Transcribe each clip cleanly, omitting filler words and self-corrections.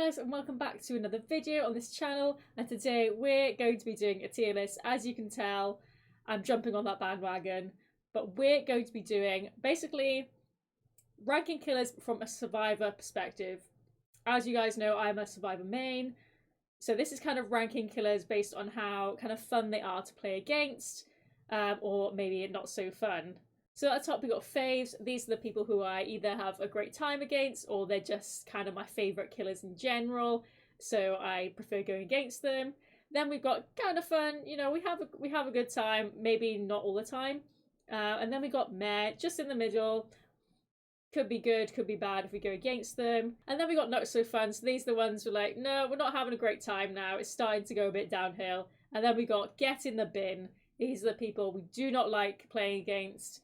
guys, and welcome back to another video on this channel. And today we're going to be doing a tier list. As you can tell, I'm jumping on that bandwagon, but we're going to be doing basically ranking killers from a survivor perspective. As you guys know, I'm a survivor main, so this is kind of ranking killers based on how kind of fun they are to play against, or maybe not so fun. So at the top we got faves. These are the people who I either have a great time against or they're just kind of my favourite killers in general, so I prefer going against them. Then we've got kind of fun, you know, we have a good time, maybe not all the time. And then we got meh, just in the middle. Could be good, could be bad if we go against them. And then we got not so fun, so these are the ones who are like, no, we're not having a great time now, it's starting to go a bit downhill. And then we got get in the bin. These are the people we do not like playing against.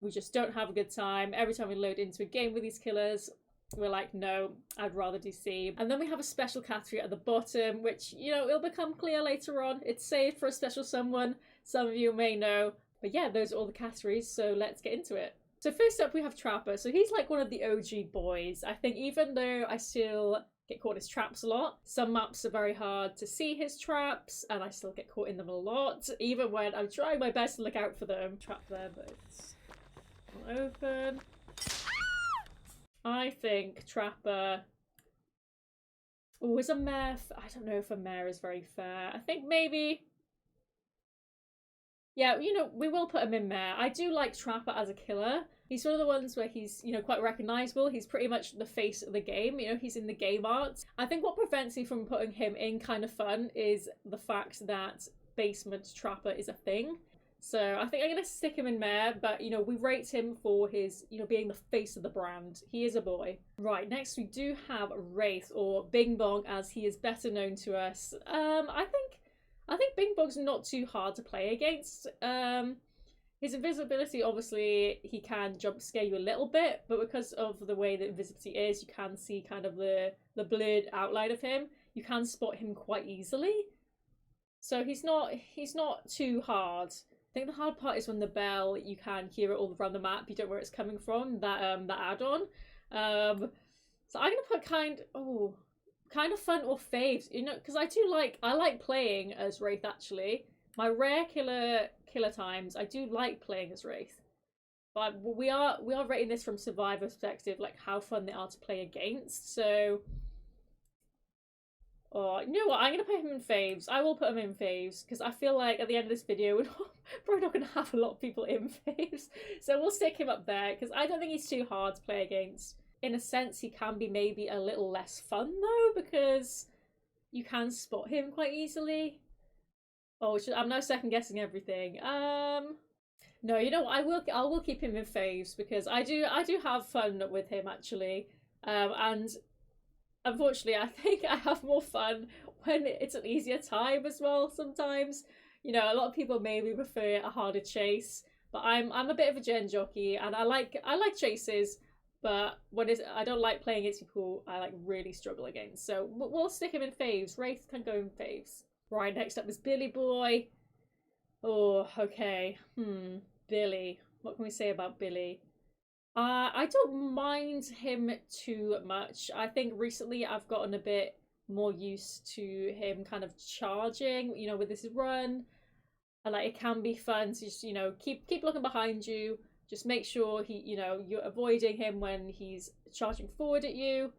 We just don't have a good time. Every time we load into a game with these killers, we're like, no, I'd rather DC. And then we have a special category at the bottom, which, you know, it'll become clear later on. It's saved for a special someone. Some of you may know. But yeah, those are all the categories, so let's get into it. So first up, we have Trapper. So he's like one of the OG boys. I think even though I still get caught in his traps a lot, some maps are very hard to see his traps, and I still get caught in them a lot, even when I'm trying my best to look out for them. Trap there, but it's open. I think Trapper. Oh, is a mare? I don't know if a mare is very fair. I think maybe. Yeah, you know, we will put him in mare. I do like Trapper as a killer. He's one of the ones where he's, you know, quite recognisable. He's pretty much the face of the game. You know, he's in the game art. I think what prevents me from putting him in kind of fun is the fact that basement Trapper is a thing. So I think I'm going to stick him in mare, but, you know, we rate him for his, you know, being the face of the brand. He is a boy. Right, next we do have Wraith, or Bing Bong as he is better known to us. I think Bing Bong's not too hard to play against. His invisibility, obviously, he can jump scare you a little bit, but because of the way that invisibility is, you can see kind of the blurred outline of him. You can spot him quite easily. So he's not too hard. I think the hard part is when the bell, you can hear it all around the map. You don't know where it's coming from, that add-on. So I'm gonna put kind of fun or faves, you know, because I like playing as Wraith actually. My rare killer times, I do like playing as Wraith. But we are rating this from survivor perspective, like how fun they are to play against. So oh, you know what? I'm going to put him in faves. I will put him in faves because I feel like at the end of this video, we're probably not going to have a lot of people in faves. So we'll stick him up there because I don't think he's too hard to play against. In a sense, he can be maybe a little less fun though because you can spot him quite easily. Oh, I'm now second guessing everything. No, you know what? I will keep him in faves because I do have fun with him actually, and. Unfortunately, I think I have more fun when it's an easier time as well sometimes. You know, a lot of people maybe prefer a harder chase, but I'm a bit of a gen jockey and I like chases, but I don't like playing against people I like really struggle against. So we'll stick him in faves. Wraith can go in faves. Right, next up is Billy Boy. Oh, okay. Billy. What can we say about Billy? I don't mind him too much. I think recently I've gotten a bit more used to him kind of charging, you know, with this run. And like it can be fun to just, you know, keep looking behind you. Just make sure you're avoiding him when he's charging forward at you.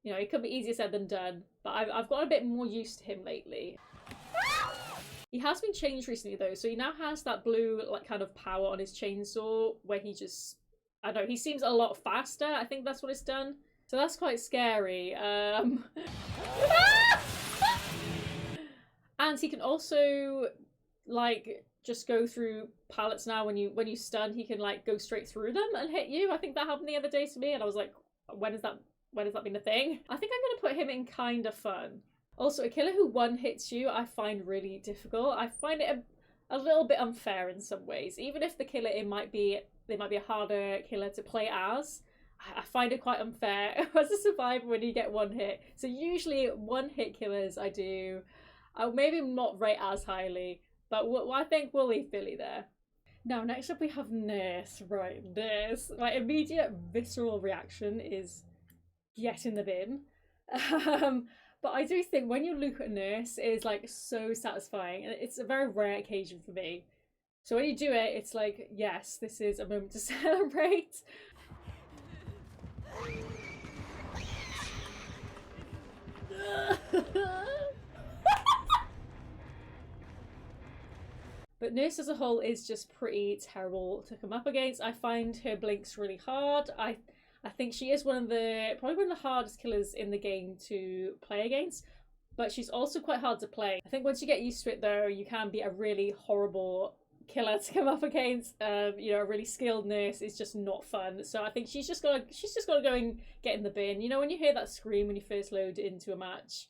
You know, it could be easier said than done. But I've gotten a bit more used to him lately. He has been changed recently though, so he now has that blue like kind of power on his chainsaw where he just, I don't know, he seems a lot faster. I think that's what it's done. So that's quite scary. And he can also like just go through pallets now. When you stun, he can like go straight through them and hit you. I think that happened the other day to me and I was like, when has that been a thing? I think I'm gonna put him in kind of fun. Also, a killer who one hits you, I find really difficult. I find it a little bit unfair in some ways. Even if the killer they might be a harder killer to play as, I find it quite unfair as a survivor when you get one hit. So usually one hit killers I maybe not rate as highly, but I think we'll leave Billy there. Now next up we have Nurse. Right, Nurse. My immediate visceral reaction is get in the bin. But I do think when you look at Nurse, it is like so satisfying, and it's a very rare occasion for me. So when you do it, it's like, yes, this is a moment to celebrate. But Nurse as a whole is just pretty terrible to come up against. I find her blinks really hard. I think she is probably one of the hardest killers in the game to play against, but she's also quite hard to play. I think once you get used to it though, you can be a really horrible killer to come up against. You know, a really skilled Nurse is just not fun. So I think she's just gotta go and get in the bin. You know, when you hear that scream when you first load into a match,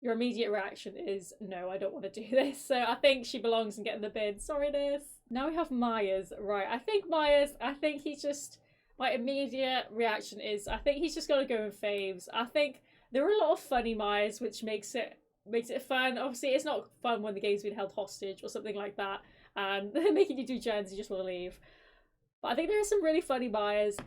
your immediate reaction is, no, I don't want to do this. So I think she belongs and get in the bin. Sorry, Nurse. Now we have Myers. Right, I think he's just, my immediate reaction is, I think he's just got to go in faves. I think there are a lot of funny Myers, which makes it fun. Obviously, it's not fun when the game's been held hostage or something like that, and they're making you do gens, you just want to leave. But I think there are some really funny Myers.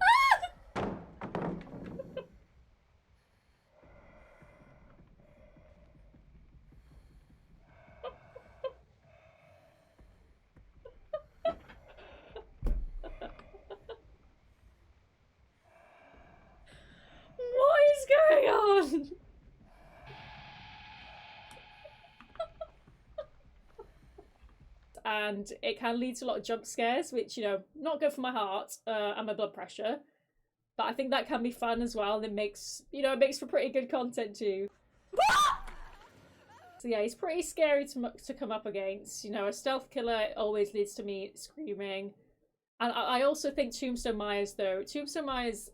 What is going on? And it can lead to a lot of jump scares, which, you know, not good for my heart and my blood pressure. But I think that can be fun as well, and it makes for pretty good content too. So yeah, he's pretty scary to come up against. You know, a stealth killer always leads to me screaming. And I also think Tombstone Myers, though. Tombstone Myers,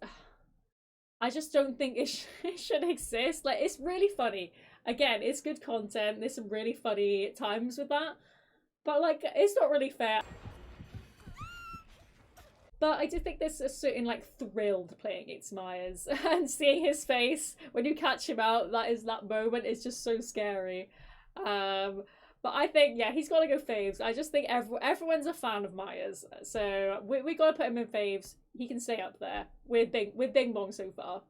I just don't think it should exist. Like, it's really funny. Again, it's good content. There's some really funny times with that. But, like, it's not really fair. But I do think there's a certain, like, thrill to playing against Myers. And seeing his face when you catch him out, that moment is just so scary. But I think, yeah, he's got to go faves. I just think everyone's a fan of Myers. So we got to put him in faves. He can stay up there with Bing Bong so far.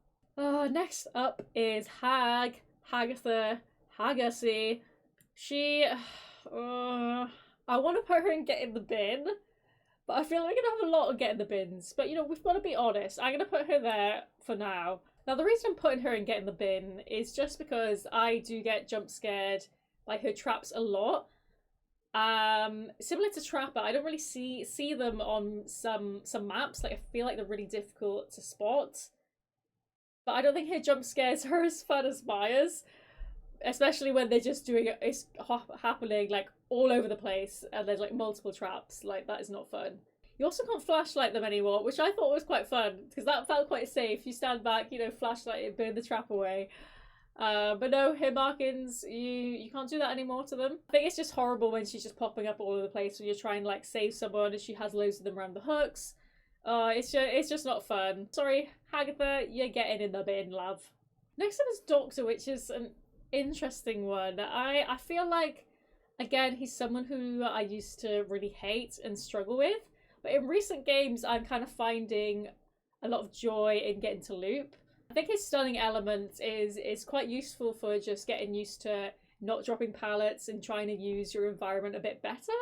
Next up is Hagatha Hagassy. She... I want to put her in Get in the Bin, but I feel like we're going to have a lot of Get in the Bins. But, you know, we've got to be honest. I'm going to put her there for now. Now, the reason I'm putting her in Get in the Bin is just because I do get jump scared by her traps a lot. Similar to Trapper, I don't really see them on some maps. Like, I feel like they're really difficult to spot. But I don't think her jump scares are as fun as Myers. Especially when they're just doing it, it's happening like all over the place and there's like multiple traps. Like, that is not fun. You also can't flashlight them anymore, which I thought was quite fun because that felt quite safe. You stand back, you know, flashlight it, burn the trap away. But no, hit markings, you can't do that anymore to them. I think it's just horrible when she's just popping up all over the place when you're trying to like save someone and she has loads of them around the hooks. It's just not fun. Sorry, Hagatha, you're getting in the bin, love. Next up is Doctor, which is an interesting one. I feel like, again, he's someone who I used to really hate and struggle with, but in recent games I'm kind of finding a lot of joy in getting to loop. I think his stunning element is quite useful for just getting used to not dropping pallets and trying to use your environment a bit better,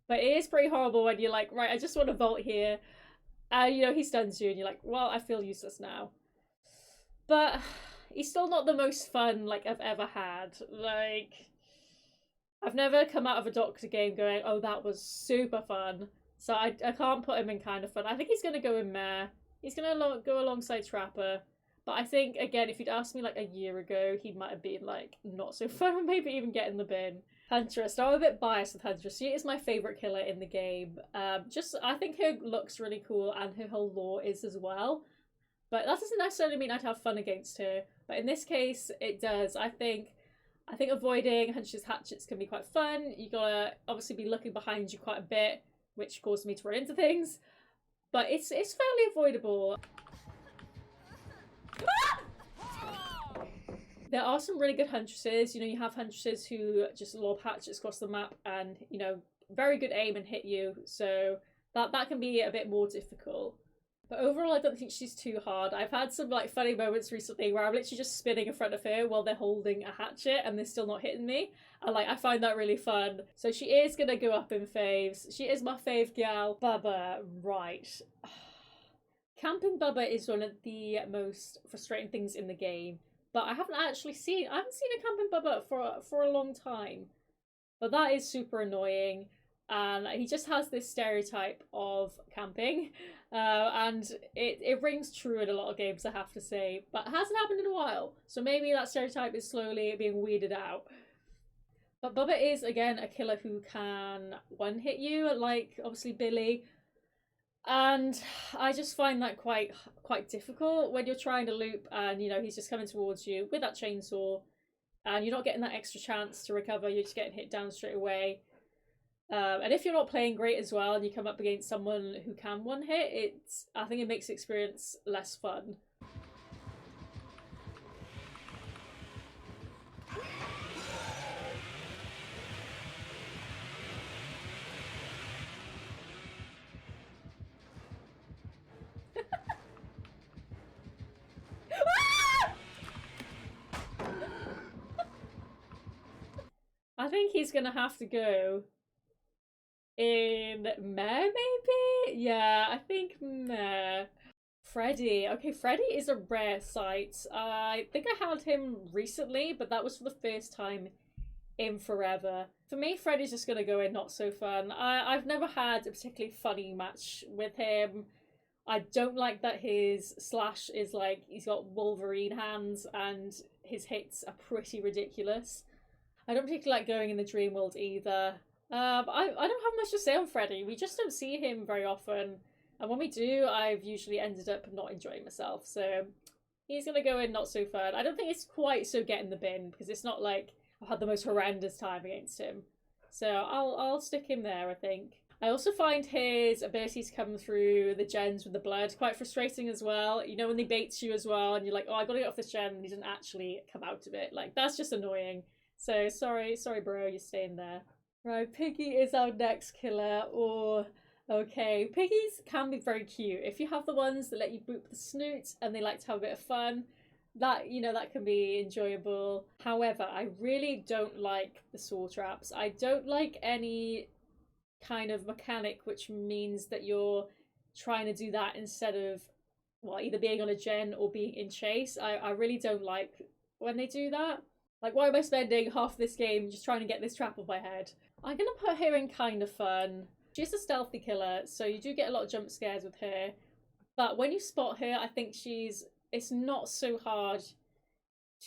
but it is pretty horrible when you're like, right, I just want to vault here, and you know, he stuns you and you're like, well, I feel useless now. But he's still not the most fun, like, I've ever had. Like, I've never come out of a Doctor game going, oh, that was super fun. So I can't put him in kind of fun. I think he's going to go in Mare. He's going to go alongside Trapper. But I think, again, if you'd asked me, like, a year ago, he might have been, like, not so fun, or maybe even get in the bin. Huntress. Now, I'm a bit biased with Huntress. She is my favourite killer in the game. I think her looks really cool, and her whole lore is as well. But that doesn't necessarily mean I'd have fun against her. But in this case, it does. I think avoiding Huntress hatchets can be quite fun. You gotta obviously be looking behind you quite a bit, which caused me to run into things. But it's fairly avoidable. There are some really good Huntresses. You know, you have Huntresses who just lob hatchets across the map and, you know, very good aim and hit you. So that can be a bit more difficult. But overall, I don't think she's too hard. I've had some like funny moments recently where I'm literally just spinning in front of her while they're holding a hatchet and they're still not hitting me. And like, I find that really fun. So she is gonna go up in faves. She is my fave gal. Bubba, right. Camping Bubba is one of the most frustrating things in the game. But I haven't seen a camping Bubba for a long time. But that is super annoying. And he just has this stereotype of camping. And it rings true in a lot of games, I have to say. But it hasn't happened in a while. So maybe that stereotype is slowly being weeded out. But Bubba is, again, a killer who can one-hit you, like, obviously, Billy. And I just find that quite difficult when you're trying to loop and, you know, he's just coming towards you with that chainsaw. And you're not getting that extra chance to recover. You're just getting hit down straight away. And if you're not playing great as well and you come up against someone who can one hit, I think it makes the experience less fun. I think he's gonna have to go in Meh, maybe? Yeah, I think Meh. Freddy. Okay, Freddy is a rare sight. I think I had him recently, but that was for the first time in forever. For me, Freddy's just gonna go in not so fun. I've never had a particularly funny match with him. I don't like that his slash is like, he's got Wolverine hands and his hits are pretty ridiculous. I don't particularly like going in the dream world either. But I don't have much to say on Freddy. We just don't see him very often. And when we do, I've usually ended up not enjoying myself. So he's going to go in not so fun. I don't think it's quite so get in the bin because it's not like I've had the most horrendous time against him. So I'll stick him there, I think. I also find his ability to come through the gens with the blood quite frustrating as well. You know, when they bait you as well and you're like, oh, I got to get off this gen and he doesn't actually come out of it. Like, that's just annoying. So sorry bro, you're staying there. Right, Piggy is our next killer. Or okay, piggies can be very cute. If you have the ones that let you boop the snoot and they like to have a bit of fun, that, you know, that can be enjoyable. However, I really don't like the saw traps. I don't like any kind of mechanic which means that you're trying to do that instead of, well, either being on a gen or being in chase. I really don't like when they do that. Like, why am I spending half this game just trying to get this trap off my head? I'm gonna put her in kind of fun. She's a stealthy killer, so you do get a lot of jump scares with her. But when you spot her, I think it's not so hard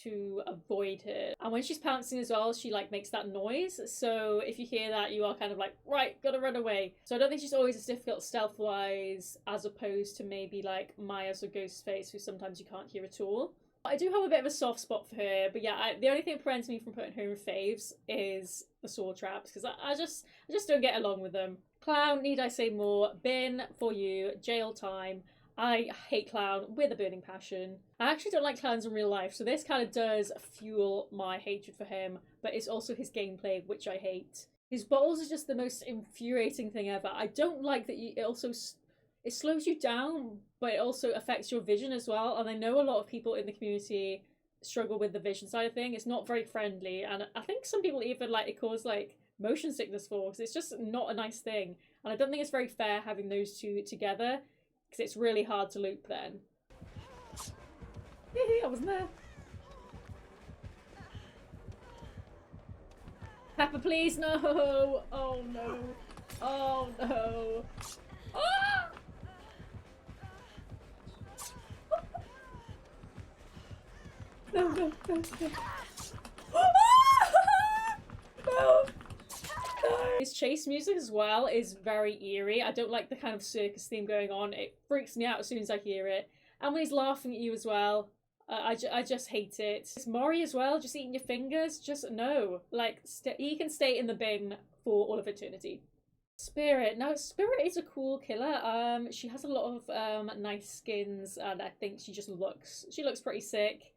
to avoid her. And when she's pouncing as well, she like makes that noise. So if you hear that, you are kind of like, right, gotta run away. So I don't think she's always as difficult stealth-wise as opposed to maybe like Myers or Ghostface, who sometimes you can't hear at all. I do have a bit of a soft spot for her, but yeah, the only thing that prevents me from putting her in faves is the saw traps, because I just don't get along with them. Clown, need I say more? Bin for you, jail time. I hate Clown with a burning passion. I actually don't like clowns in real life, so this kind of does fuel my hatred for him, but it's also his gameplay, which I hate. His bottles are just the most infuriating thing ever. I don't like that it slows you down, but it also affects your vision as well. And I know a lot of people in the community struggle with the vision side of thing. It's not very friendly. And I think some people even like it cause like motion sickness for, because it's just not a nice thing. And I don't think it's very fair having those two together, because it's really hard to loop then. I wasn't there. Pepper, please, no! Oh no. Oh no. Ah! No, no, no, no. No. His chase music as well is very eerie. I don't like the kind of circus theme going on. It freaks me out as soon as I hear it. And when he's laughing at you as well, I just hate it. It's Mori as well, just eating your fingers. Just no. Like, he can stay in the bin for all of eternity. Spirit. Now, Spirit is a cool killer. She has a lot of nice skins, and I think she looks pretty sick.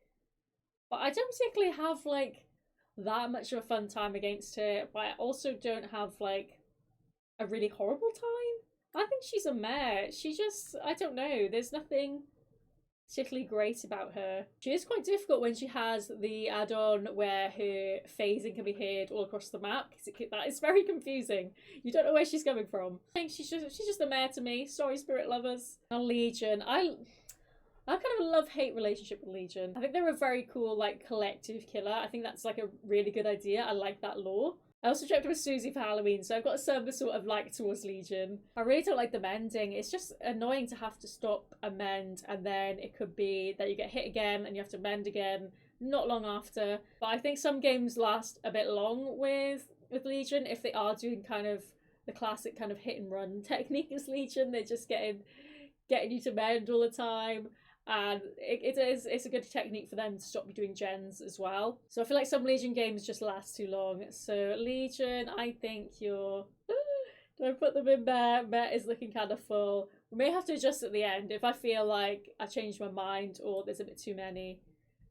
But I don't particularly have, like, that much of a fun time against her, but I also don't have, like, a really horrible time. I think she's a mare. She just, I don't know, there's nothing particularly great about her. She is quite difficult when she has the add-on where her phasing can be heard all across the map, because that is very confusing. You don't know where she's coming from. I think she's just a mare to me. Sorry, Spirit Lovers. And Legion. I kind of a love-hate relationship with Legion. I think they're a very cool, like, collective killer. I think that's, like, a really good idea. I like that lore. I also checked with Susie for Halloween, so I've got some sort of like towards Legion. I really don't like the mending. It's just annoying to have to stop and mend, and then it could be that you get hit again and you have to mend again not long after. But I think some games last a bit long with Legion if they are doing kind of the classic kind of hit and run technique as Legion. They're just getting you to mend all the time. And it's a good technique for them to stop you doing gens as well. So I feel like some Legion games just last too long. So Legion, I think you're... Do I put them in there? Met is looking kind of full. We may have to adjust at the end if I feel like I changed my mind or there's a bit too many.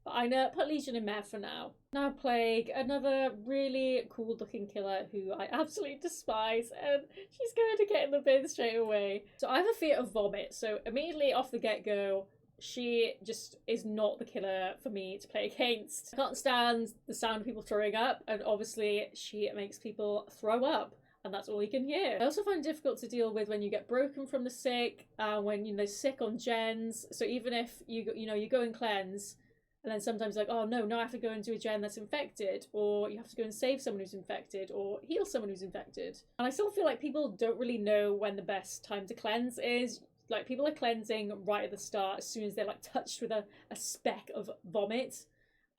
But I know, put Legion in Met for now. Now Plague, another really cool looking killer who I absolutely despise, and she's going to get in the bin straight away. So I have a fear of vomit, so immediately off the get-go, she just is not the killer for me to play against. I can't stand the sound of people throwing up, and obviously she makes people throw up, and that's all you can hear. I also find it difficult to deal with when you get broken from the sick, when they're sick on gens. So even if you go and cleanse, and then sometimes like, oh no, now I have to go and do a gen that's infected, or you have to go and save someone who's infected, or heal someone who's infected. And I still feel like people don't really know when the best time to cleanse is. Like, people are cleansing right at the start as soon as they're, like, touched with a speck of vomit.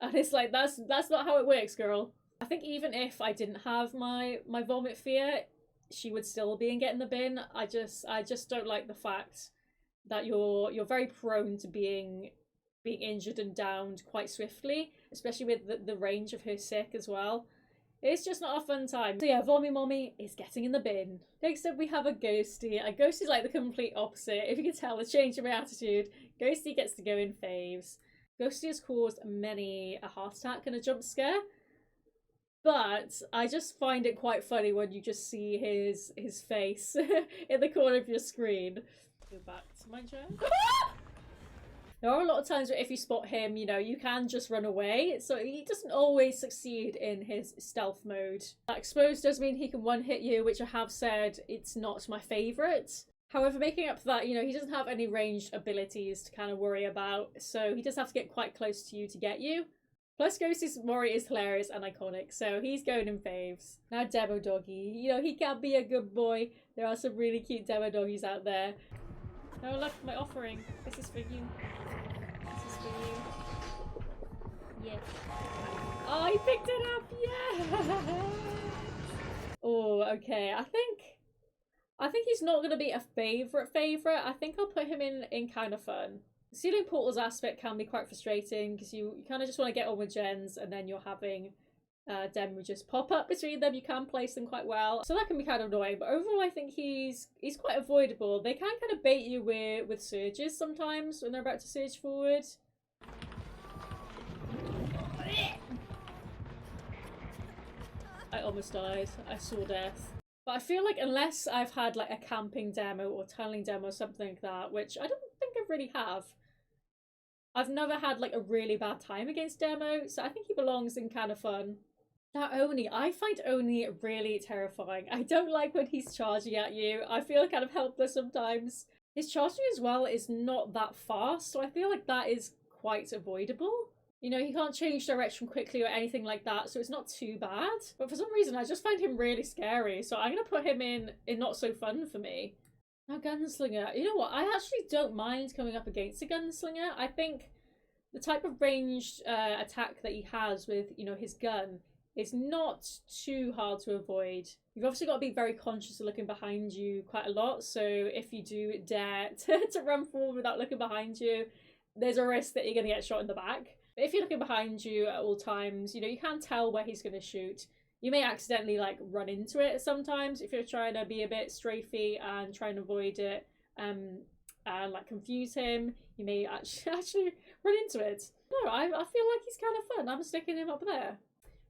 And it's like, that's not how it works, girl. I think even if I didn't have my vomit fear, she would still be in getting the bin. I just don't like the fact that you're very prone to being injured and downed quite swiftly, especially with the range of her sick as well. It's just not a fun time. So yeah, Vommy Mommy is getting in the bin. Next up we have a Ghosty. A Ghosty's like the complete opposite. If you can tell, the change in my attitude. Ghosty gets to go in faves. Ghosty has caused many a heart attack and a jump scare. But I just find it quite funny when you just see his face in the corner of your screen. Go back to my turn. There are a lot of times where if you spot him, you can just run away. So he doesn't always succeed in his stealth mode. That exposed does mean he can one-hit you, which I have said it's not my favourite. However, making up for that, he doesn't have any ranged abilities to kind of worry about. So he does have to get quite close to you to get you. Plus, Ghosty's Mori is hilarious and iconic, so he's going in faves. Now Demo Doggy. He can be a good boy. There are some really cute Demo Doggies out there. No, look, my offering. This is for you. Yeah. Oh, he picked it up! Yeah! Oh, okay. I think he's not going to be a favourite. I think I'll put him in kind of fun. The Sealing Portals aspect can be quite frustrating because you kind of just want to get on with gens and then you're having them who just pop up between them. You can place them quite well. So that can be kind of annoying. But overall, I think he's quite avoidable. They can kind of bait you with surges sometimes when they're about to surge forward. I almost died. I saw death. But I feel like unless I've had like a camping demo or tunneling demo or something like that, which I don't think I really have, I've never had like a really bad time against Demo, so I think he belongs in kind of fun. Now Oni, I find Oni really terrifying. I don't like when he's charging at you. I feel kind of helpless sometimes. His charging as well is not that fast, so I feel like that is quite avoidable. He can't change direction quickly or anything like that, so it's not too bad. But for some reason, I just find him really scary, so I'm going to put him in not so fun for me. Now Gunslinger. You know what? I actually don't mind coming up against a Gunslinger. I think the type of ranged attack that he has with, his gun is not too hard to avoid. You've obviously got to be very conscious of looking behind you quite a lot, so if you do dare to run forward without looking behind you, there's a risk that you're going to get shot in the back. But if you're looking behind you at all times, you can tell where he's going to shoot. You may accidentally run into it sometimes if you're trying to be a bit strafey and try and avoid it and confuse him. You may actually run into it. No, I feel like he's kind of fun. I'm sticking him up there.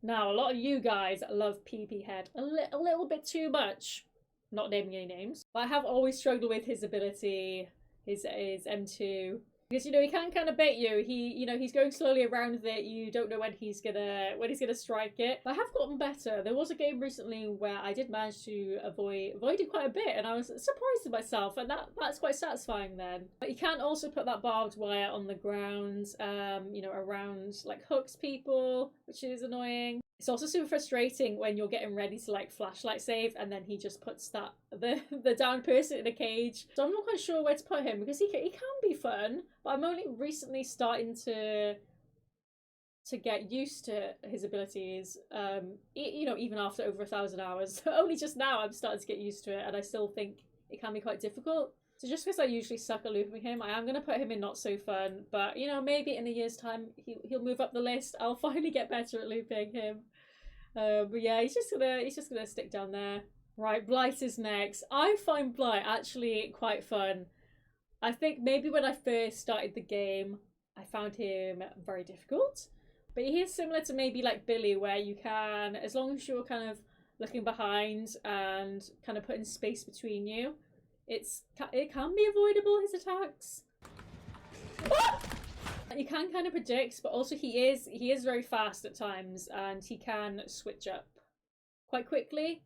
Now, a lot of you guys love PP Head a little bit too much. not naming any names. But I have always struggled with his ability, his M2. Because, you know, he can kind of bait you. He's going slowly around with it. You don't know when he's gonna strike it. But I have gotten better. There was a game recently where I did manage to avoid it quite a bit, and I was surprised at myself, and that's quite satisfying then. But you can also put that barbed wire on the ground, around like hooks people, which is annoying. It's also super frustrating when you're getting ready to like flashlight save and then he just puts the down person in a cage. So I'm not quite sure where to put him because he can be fun, but I'm only recently starting to get used to his abilities. Even after over 1,000 hours, only just now I'm starting to get used to it, and I still think it can be quite difficult. So just because I usually suck at looping him, I am going to put him in not so fun. But, you know, maybe in a year's time, he'll move up the list. I'll finally get better at looping him. But yeah, he's just gonna stick down there. Right, Blight is next. I find Blight actually quite fun. I think maybe when I first started the game, I found him very difficult. But he is similar to maybe like Billy, where you can, as long as you're kind of looking behind and kind of putting space between you, it can be avoidable, his attacks. You can kind of predict, but also he is very fast at times, and he can switch up quite quickly.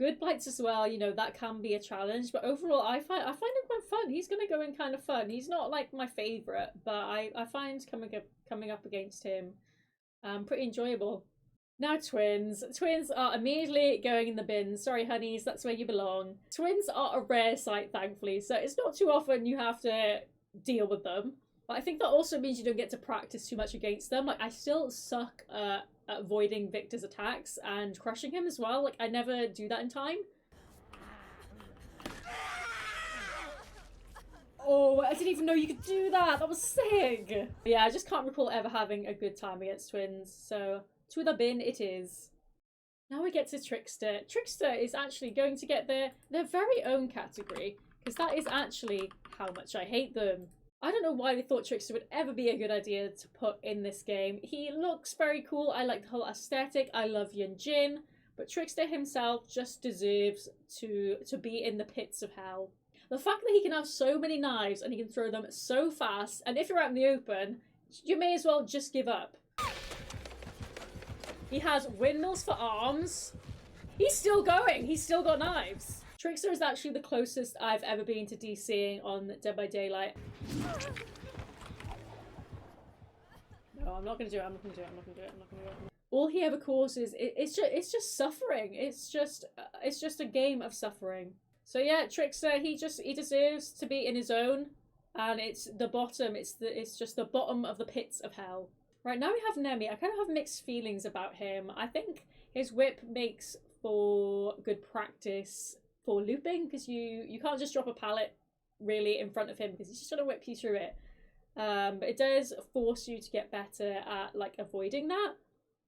Good Blights as well, you know, that can be a challenge, but overall I find him quite fun. He's gonna go in kind of fun. He's not like my favourite, but I find coming up against him pretty enjoyable. Now twins. Twins are immediately going in the bin. Sorry, honeys, that's where you belong. Twins are a rare sight, thankfully, so it's not too often you have to deal with them. But I think that also means you don't get to practice too much against them. Like, I still suck at avoiding Victor's attacks and crushing him as well. Like, I never do that in time. Oh, I didn't even know you could do that. That was sick. Yeah, I just can't recall ever having a good time against twins. So, to the bin it is. Now we get to Trickster. Trickster is actually going to get their very own category, because that is actually how much I hate them. I don't know why they thought Trickster would ever be a good idea to put in this game. He looks very cool. I like the whole aesthetic. I love Yun Jin. But Trickster himself just deserves to be in the pits of hell. The fact that he can have so many knives and he can throw them so fast, and if you're out in the open, you may as well just give up. He has windmills for arms. He's still going. He's still got knives. Trickster is actually the closest I've ever been to DCing on Dead by Daylight. No, I'm not gonna do it. I'm not gonna do it. All he ever causes, it's just suffering. It's just a game of suffering. So yeah, Trickster, he deserves to be in his own, and it's the bottom. It's just the bottom of the pits of hell. Right, now we have Nemi. I kind of have mixed feelings about him. I think his whip makes for good practice for looping, because you can't just drop a pallet really in front of him because he's just going to whip you through it. But it does force you to get better at like avoiding that.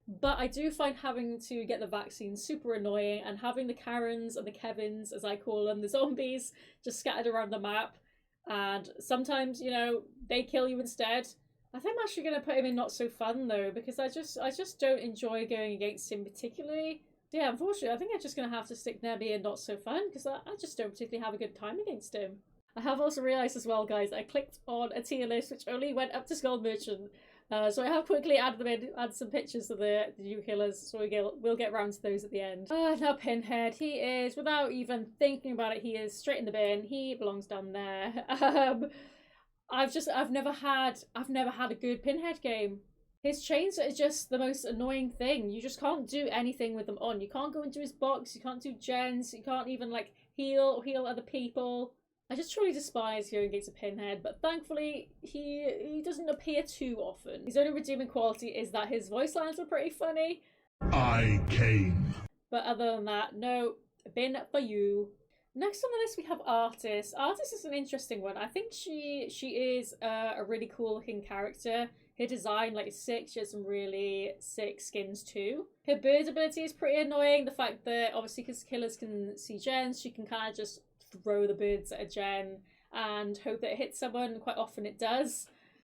But I do find having to get the vaccine super annoying, and having the Karens and the Kevins, as I call them, the zombies, just scattered around the map, and sometimes, you know, they kill you instead. I think I'm actually going to put him in not so fun though, because I just don't enjoy going against him particularly. Yeah, unfortunately, I think I'm just going to have to stick Nemi in not so fun, because I just don't particularly have a good time against him. I have also realised as well, guys, I clicked on a tier list which only went up to Skull Merchant. So I have quickly added them in, add some pictures of the new killers, so we'll get round to those at the end. Now Pinhead, he is, without even thinking about it, he is straight in the bin. He belongs down there. I've never had a good Pinhead game. His chains are just the most annoying thing. You just can't do anything with them on. You can't go into his box, you can't do gens, you can't even like heal other people. I just truly despise going against a Pinhead, but thankfully he doesn't appear too often. His only redeeming quality is that his voice lines are pretty funny. I came. But other than that, no, bin for you. Next on the list we have Artis. Artis is an interesting one. I think she is a really cool looking character. Her design, like, is sick. She has some really sick skins too. Her bird ability is pretty annoying. The fact that, obviously, because killers can see gens, she can kind of just throw the birds at a gen and hope that it hits someone. Quite often it does.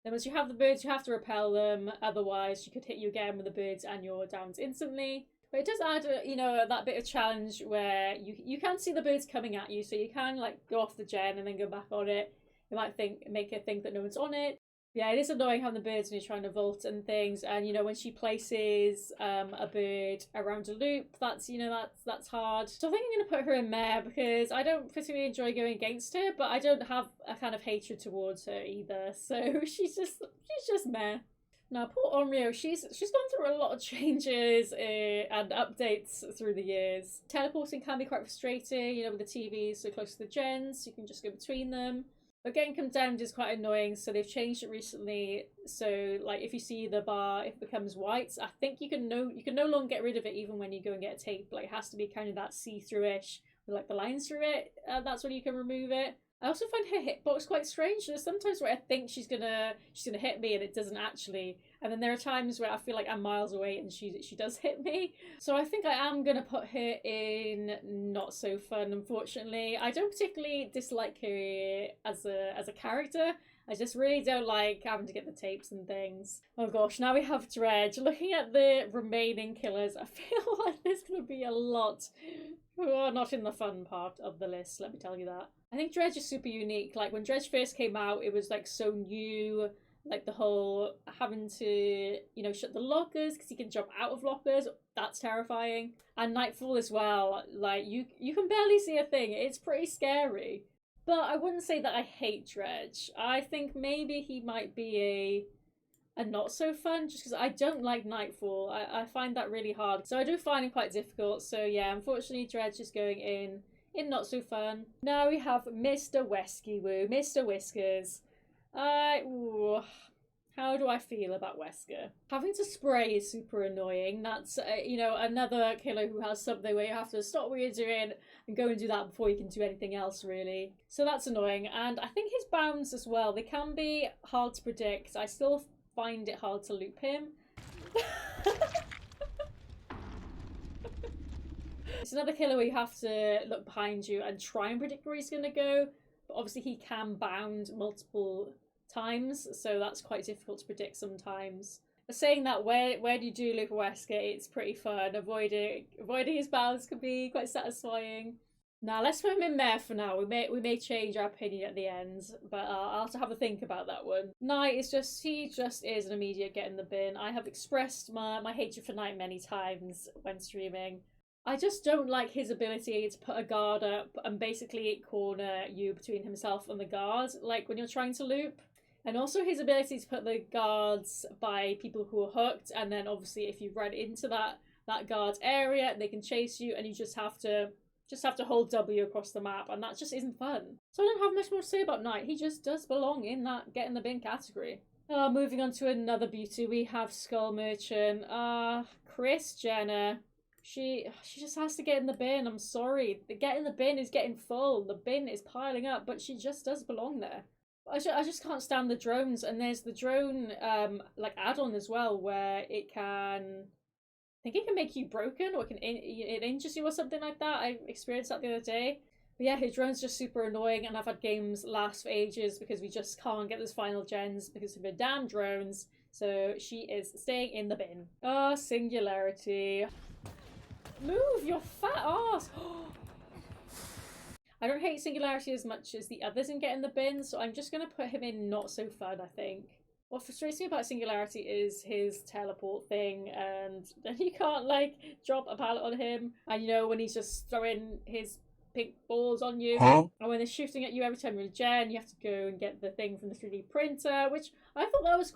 Then once you have the birds, you have to repel them. Otherwise, she could hit you again with the birds and you're downed instantly. But it does add, that bit of challenge where you can see the birds coming at you, so you can like go off the gen and then go back on it. You might make her think that no one's on it. Yeah, it is annoying having the birds when you're trying to vault and things. And when she places a bird around a loop, that's hard. So I think I'm gonna put her in mare because I don't particularly enjoy going against her, but I don't have a kind of hatred towards her either. So she's just mare. Now, poor Onryo, she's gone through a lot of changes and updates through the years. Teleporting can be quite frustrating, with the TVs so close to the gens, you can just go between them. But getting condemned is quite annoying, so they've changed it recently. So, like, if you see the bar, if it becomes white, I think you can no longer get rid of it even when you go and get a tape. Like, it has to be kind of that see-through-ish with, like, the lines through it. That's when you can remove it. I also find her hitbox quite strange. There's sometimes where I think she's gonna hit me and it doesn't actually. And then there are times where I feel like I'm miles away and she does hit me. So I think I am gonna put her in not so fun, unfortunately. I don't particularly dislike her as a character. I just really don't like having to get the tapes and things. Oh gosh, now we have Dredge. Looking at the remaining killers, I feel like there's gonna be a lot who are not in the fun part of the list, let me tell you that. I think Dredge is super unique. Like, when Dredge first came out, it was, like, so new. Like, the whole having to, shut the lockers because he can jump out of lockers. That's terrifying. And Nightfall as well. Like, you can barely see a thing. It's pretty scary. But I wouldn't say that I hate Dredge. I think maybe he might be a not so fun, just because I don't like Nightfall. I find that really hard. So I do find him quite difficult. So yeah, unfortunately Dredge is going in not so fun. Now we have Mr. Weskey-Woo, Mr. Whiskers. How do I feel about Wesker? Having to spray is super annoying. That's, another killer who has something where you have to stop what you're doing and go and do that before you can do anything else, really. So that's annoying. And I think his bounds as well, they can be hard to predict. I still find it hard to loop him. It's another killer where you have to look behind you and try and predict where he's going to go. But obviously he can bound multiple times, so that's quite difficult to predict sometimes. But saying that, where do you do loop a Wesker? It's pretty fun. Avoiding his bounds can be quite satisfying. Now let's put him in mare for now. We may change our opinion at the end, but I'll have to have a think about that one. Knight is he just is an immediate get in the bin. I have expressed my hatred for Knight many times when streaming. I just don't like his ability to put a guard up and basically corner you between himself and the guard, like when you're trying to loop. And also his ability to put the guards by people who are hooked, and then obviously if you run into that guard area, they can chase you and you just have to hold W across the map, and that just isn't fun. So I don't have much more to say about Knight. He just does belong in that get in the bin category. Moving on to another beauty, we have Skull Merchant. Kris Jenner. She just has to get in the bin. I'm sorry. The get in the bin is getting full. The bin is piling up, but she just does belong there. I just can't stand the drones, and there's the drone add-on as well where it can, I think it can make you broken, or it injures you or something like that. I experienced that the other day. But yeah, his drone's just super annoying, and I've had games last for ages because we just can't get those final gens because of the damn drones. So she is staying in the bin. Singularity. Move your fat ass! I don't hate Singularity as much as the others in Get in the Bin, so I'm just going to put him in not so fun, I think. What frustrates me about Singularity is his teleport thing, and then you can't, drop a pallet on him. And when he's just throwing his pink balls on you. Huh? And when they're shooting at you every time you're in gen, you have to go and get the thing from the 3D printer, which I thought that was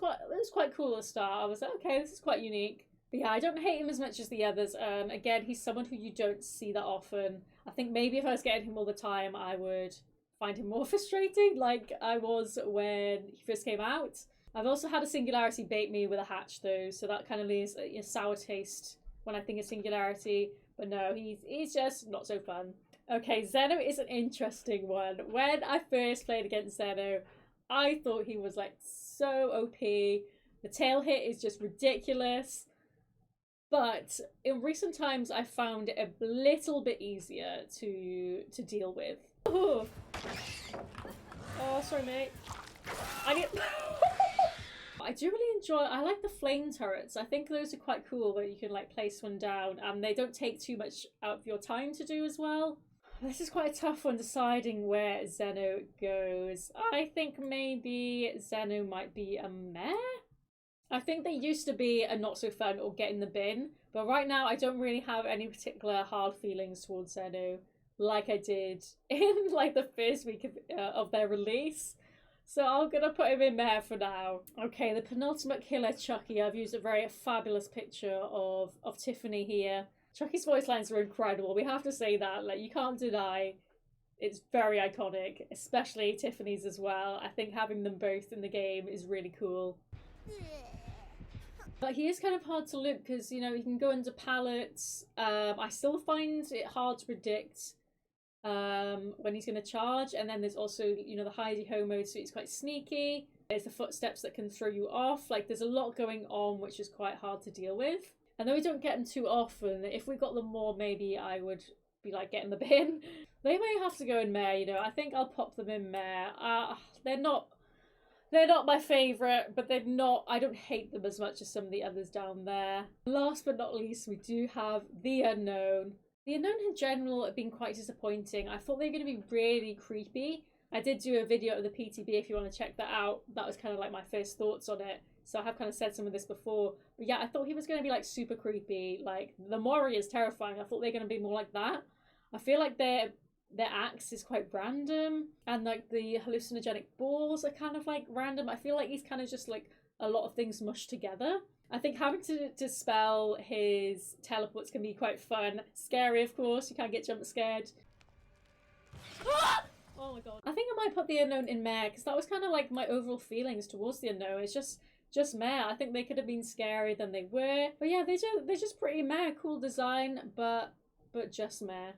quite cool at the start. I was like, okay, this is quite unique. But yeah, I don't hate him as much as the others. Again, he's someone who you don't see that often. I think maybe if I was getting him all the time, I would find him more frustrating, like I was when he first came out. I've also had a Singularity bait me with a hatch though, so that kind of leaves a sour taste when I think of Singularity. But no, he's just not so fun. Okay, Zeno is an interesting one. When I first played against Zeno, I thought he was so OP. The tail hit is just ridiculous. But in recent times, I found it a little bit easier to deal with. Oh, sorry, mate. I do really enjoy, I like the flame turrets. I think those are quite cool where you can like place one down and they don't take too much out of your time to do as well. This is quite a tough one deciding where Zeno goes. I think maybe Zeno might be a meh. I think they used to be a not so fun or get in the bin, but right now I don't really have any particular hard feelings towards Zeno like I did in like the first week of their release. So I'm gonna put him in there for now. Okay, the penultimate killer, Chucky. I've used a very fabulous picture of Tiffany here. Chucky's voice lines are incredible. We have to say that. Like, you can't deny it's very iconic, especially Tiffany's as well. I think having them both in the game is really cool. But he is kind of hard to look because, you know, he can go under pallets. I still find it hard to predict when he's going to charge. And then there's also, you know, the hidey-ho mode, so it's quite sneaky. There's the footsteps that can throw you off. Like, there's a lot going on, which is quite hard to deal with. And though we don't get them too often, if we got them more, maybe I would be like, get in the bin. They may have to go in meh, you know. I think I'll pop them in meh. They're not my favourite, but they're not, I don't hate them as much as some of the others down there. Last but not least, we do have The Unknown. The Unknown in general have been quite disappointing. I thought they were going to be really creepy. I did do a video of the PTB if you want to check that out. That was kind of like my first thoughts on it. So I have kind of said some of this before. But yeah, I thought he was going to be like super creepy. Like, the Mori is terrifying. I thought they were going to be more like that. I feel like their axe is quite random. And like the hallucinogenic balls are kind of like random. I feel like he's kind of just like a lot of things mushed together. I think having to dispel his teleports can be quite fun. Scary, of course. You can't get jump scared. Oh my god. I think I might put The Unknown in meh, because that was kind of like my overall feelings towards The Unknown. It's just meh. I think they could have been scarier than they were. But yeah, they're just pretty meh. Cool design, but just meh.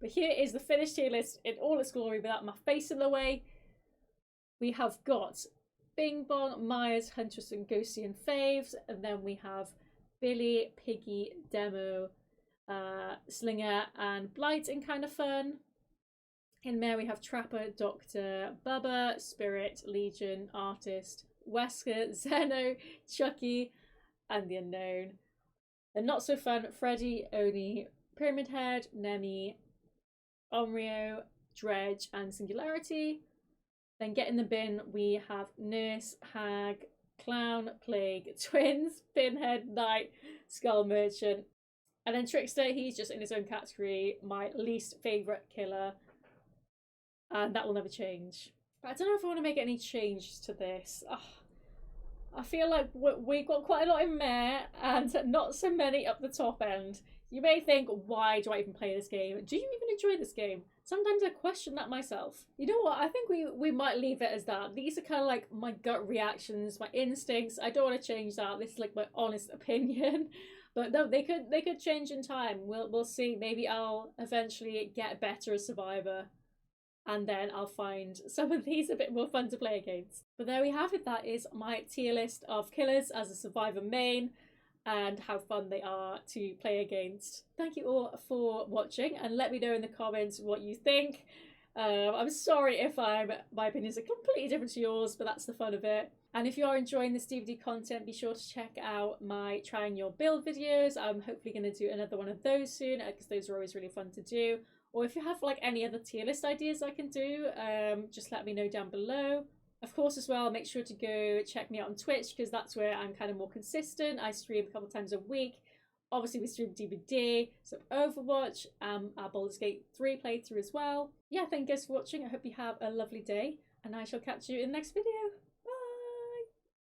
But here is the finished tier list in all its glory without my face in the way. We have got Bing Bong, Myers, Huntress and Ghosty and Faves. And then we have Billy, Piggy, Demo, Slinger and Blight in Kind of Fun. In there we have Trapper, Doctor, Bubba, Spirit, Legion, Artist, Wesker, Zeno, Chucky, and The Unknown. And not so fun, Freddy, Oni, Pyramid Head, Nemi, Onryo, Dredge, and Singularity. Then get in the bin, we have Nurse, Hag, Clown, Plague, Twins, Pinhead, Knight, Skull Merchant. And then Trickster, he's just in his own category, my least favourite killer. And that will never change. I don't know if I want to make any changes to this. I feel like we got quite a lot in meh and not so many up the top end. You may think, why do I even play this game? Do you even enjoy this game? Sometimes I question that myself. You know what? I think we might leave it as that. These are kind of like my gut reactions, my instincts. I don't want to change that. This is like my honest opinion. But no, they could change in time. We'll see. Maybe I'll eventually get better as Survivor. And then I'll find some of these a bit more fun to play against. But there we have it. That is my tier list of killers as a Survivor main and how fun they are to play against. Thank you all for watching and let me know in the comments what you think. I'm sorry if my opinions are completely different to yours, but that's the fun of it. And if you are enjoying this DVD content, be sure to check out my trying your build videos. I'm hopefully going to do another one of those soon because those are always really fun to do. Or if you have like any other tier list ideas I can do, just let me know down below. Of course, as well, make sure to go check me out on Twitch because that's where I'm kind of more consistent. I stream a couple times a week. Obviously, we stream DVD, some Overwatch, our Baldur's Gate 3 playthrough as well. Yeah, thank you guys for watching. I hope you have a lovely day, and I shall catch you in the next video.